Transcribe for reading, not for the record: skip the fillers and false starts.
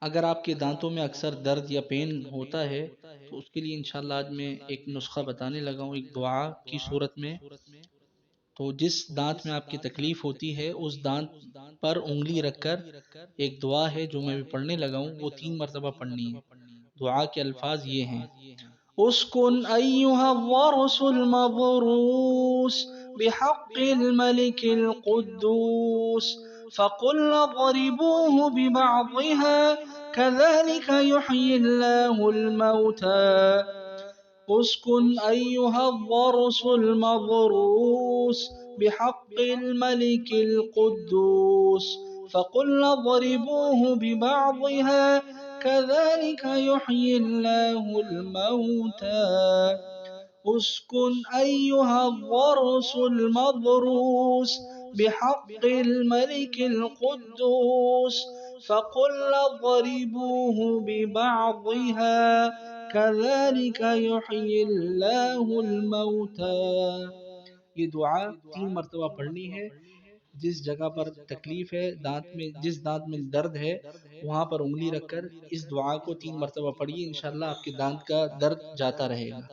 अगर आपके दांतों में अक्सर दर्द या पेन होता है तो उसके लिए इंशाल्लाह आज मैं एक नुस्खा बताने लगा हूँ, एक दुआ की सूरत में। तो जिस दांत में आपकी तकलीफ होती है उस दांत पर उंगली रखकर एक दुआ है जो मैं भी पढ़ने लगा हूँ, वो 3 मरतबा पढ़नी है। दुआ के अल्फाज ये हैं: उस्कुन अय्युहा वर्सुल मबरूस बिहक़्क़िल मलिकिल कुद्दूस फ़क़ुल अज़रिबूहु बिबअज़िहा कज़ालिक युह्यिल्लाहुल मौता। उस्कुन अय्युहा वर्सुल मबरूस बिहक़्क़िल मलिकिल कुद्दूस फ़क़ुल अज़रिबूहु बिबअज़िहा कज़ालिक युह्यिल्लाहुल मौता। उस्कुन अय्युहा वर्सुल मबरूस बिहक़्क़िल मलिकिल कुद्दूस फ़क़ुल अज़रिबूहु बिबअज़िहा कज़ालिक युह्यिल्लाहुल मौता। ये दुआ 3 मरतबा पढ़नी है। जिस जगह पर तकलीफ है दांत में, जिस दांत में दर्द है, वहां पर उंगली रखकर इस दुआ को 3 मरतबा पढ़िए, इंशाल्लाह आपके दांत का दर्द जाता रहेगा।